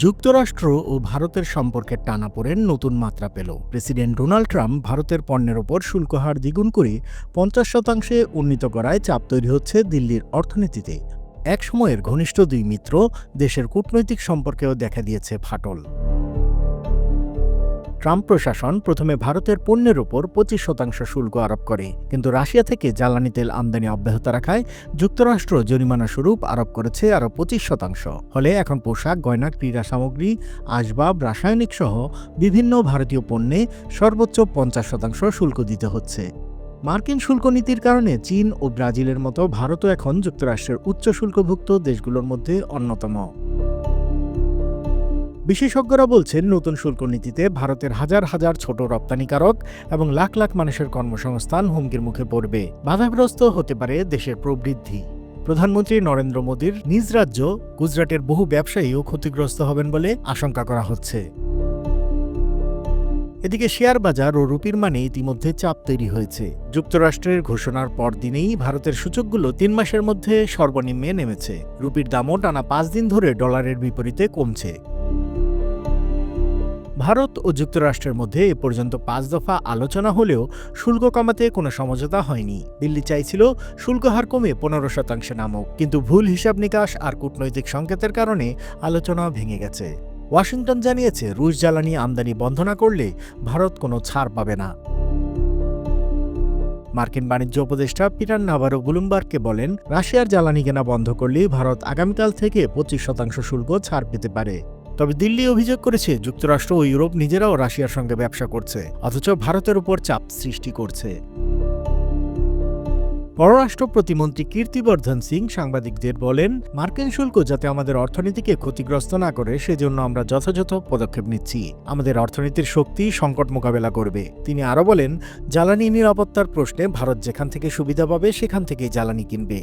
যুক্তরাষ্ট্র ও ভারতের সম্পর্কের টানাপোড়েন নতুন মাত্রা পেল। প্রেসিডেন্ট ডোনাল্ড ট্রাম্প ভারতের পণ্যের ওপর শুল্ক হার দ্বিগুণ করে 50% উন্নীত করায় চাপ তৈরি হচ্ছে দিল্লির অর্থনীতিতে। এক সময়ের ঘনিষ্ঠ দুই মিত্র দেশের কূটনৈতিক সম্পর্কেও দেখা দিয়েছে ফাটল। ট্রাম্প প্রশাসন প্রথমে ভারতের পণ্যের ওপর 25% শুল্ক আরোপ করে, কিন্তু রাশিয়া থেকে জ্বালানি তেল আমদানি অব্যাহত রাখায় যুক্তরাষ্ট্র জরিমানা স্বরূপ আরোপ করেছে আরও 25%। ফলে এখন পোশাক, গয়না, ক্রীড়া সামগ্রী, আসবাব, রাসায়নিক সহ বিভিন্ন ভারতীয় পণ্যে সর্বোচ্চ 50% শুল্ক দিতে হচ্ছে। মার্কিন শুল্ক নীতির কারণে চীন ও ব্রাজিলের মতো ভারতও এখন যুক্তরাষ্ট্রের উচ্চ শুল্কভুক্ত দেশগুলোর মধ্যে অন্যতম। বিশেষজ্ঞরা বলছেন, নতুন শুল্ক নীতিতে ভারতের হাজার হাজার ছোট রপ্তানিকারক এবং লাখ লাখ মানুষের কর্মসংস্থান হুমকির মুখে পড়বে। বাধাগ্রস্ত হতে পারে দেশের প্রবৃদ্ধি। প্রধানমন্ত্রী নরেন্দ্র মোদীর নিজ রাজ্য গুজরাটের বহু ব্যবসায়ীও ক্ষতিগ্রস্ত হবেন বলে আশঙ্কা করা হচ্ছে। এদিকে শেয়ার বাজার ও রুপির মানে ইতিমধ্যে চাপ তৈরি হয়েছে। যুক্তরাষ্ট্রের ঘোষণার পর দিনেই ভারতের সূচকগুলো 3 মাসের মধ্যে সর্বনিম্নে নেমেছে। রুপির দামও টানা 5 দিন ধরে ডলারের বিপরীতে কমছে। ভারত ও যুক্তরাষ্ট্রের মধ্যে এ পর্যন্ত 5 দফা আলোচনা হলেও শুল্ক কমাতে কোনো সমঝোতা হয়নি। দিল্লি চাইছিল শুল্ক হার কমে 15% নামুক, কিন্তু ভুল হিসাব নিকাশ আর কূটনৈতিক সংকেতের কারণে আলোচনা ভেঙে গেছে। ওয়াশিংটন জানিয়েছে, রুশ জ্বালানি আমদানি বন্ধ না করলে ভারত কোনো ছাড় পাবে না। মার্কিন বাণিজ্য উপদেষ্টা পিটার নাভারো ব্লুমবার্গকে বলেন, রাশিয়ার জ্বালানি কেনা বন্ধ করলে ভারত আগামীকাল থেকে 25% শুল্ক ছাড় পেতে পারে। তবে দিল্লি অভিযোগ করেছে, যুক্তরাষ্ট্র ও ইউরোপ নিজেরাও রাশিয়ার সঙ্গে ব্যবসা করছে, অথচ ভারতের উপর চাপ সৃষ্টি করছে। পররাষ্ট্র প্রতিমন্ত্রী কীর্তিবর্ধন সিং সাংবাদিকদের বলেন, মার্কিন শুল্ক যাতে আমাদের অর্থনীতিকে ক্ষতিগ্রস্ত না করে সেজন্য আমরা যথাযথ পদক্ষেপ নিচ্ছি। আমাদের অর্থনীতির শক্তি সংকট মোকাবেলা করবে। তিনি আরও বলেন, জ্বালানি নিরাপত্তার প্রশ্নে ভারত যেখান থেকে সুবিধা পাবে সেখান থেকেই জ্বালানি কিনবে।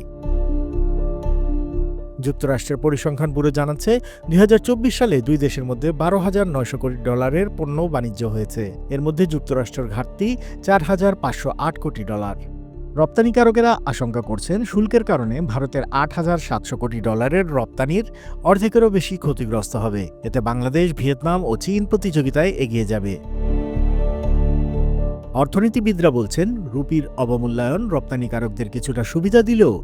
যুক্তরাষ্ট্রের পরিসংখ্যান ব্যুরো জানাচ্ছে, 2024 সালে দুই দেশের মধ্যে 12,900 কোটি ডলারের পণ্য বাণিজ্য হয়েছে। এর মধ্যে যুক্তরাষ্ট্রের ঘাটতি 4,508 কোটি ডলার। রপ্তানিকারকেরা আশঙ্কা করছেন, শুল্কের কারণে ভারতের 8,700 কোটি ডলারের রপ্তানির অর্ধেকেরও বেশি ক্ষতিগ্রস্ত হবে। এতে বাংলাদেশ, ভিয়েতনাম ও চীন প্রতিযোগিতায় এগিয়ে যাবে। অর্থনীতিবিদরা বলছেন, রুপির অবমূল্যায়ন রপ্তানিকারকদের কিছুটা সুবিধা দিলেও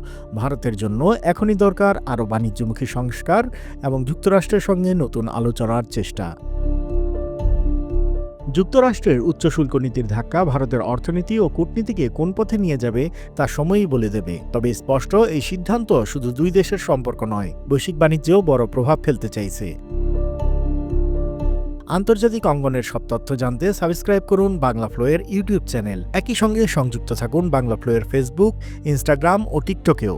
ভারতের জন্য এখনই দরকার আরও বাণিজ্যমুখী সংস্কার এবং যুক্তরাষ্ট্রের সঙ্গে নতুন আলোচনার চেষ্টা। যুক্তরাষ্ট্রের উচ্চ শুল্ক নীতির ধাক্কা ভারতের অর্থনীতি ও কূটনীতিকে কোন পথে নিয়ে যাবে তা সময়ই বলে দেবে। তবে স্পষ্ট, এই সিদ্ধান্ত শুধু দুই দেশের সম্পর্ক নয়, বৈশ্বিক বাণিজ্যেও বড় প্রভাব ফেলতে চাইছে। আন্তর্জাতিক অঙ্গনের সব তথ্য জানতে সাবস্ক্রাইব করুন বাংলা ফ্লোয়ের ইউটিউব চ্যানেল। একই সঙ্গে সংযুক্ত থাকুন বাংলা ফ্লোয়ের ফেসবুক, ইনস্টাগ্রাম ও টিকটকেও।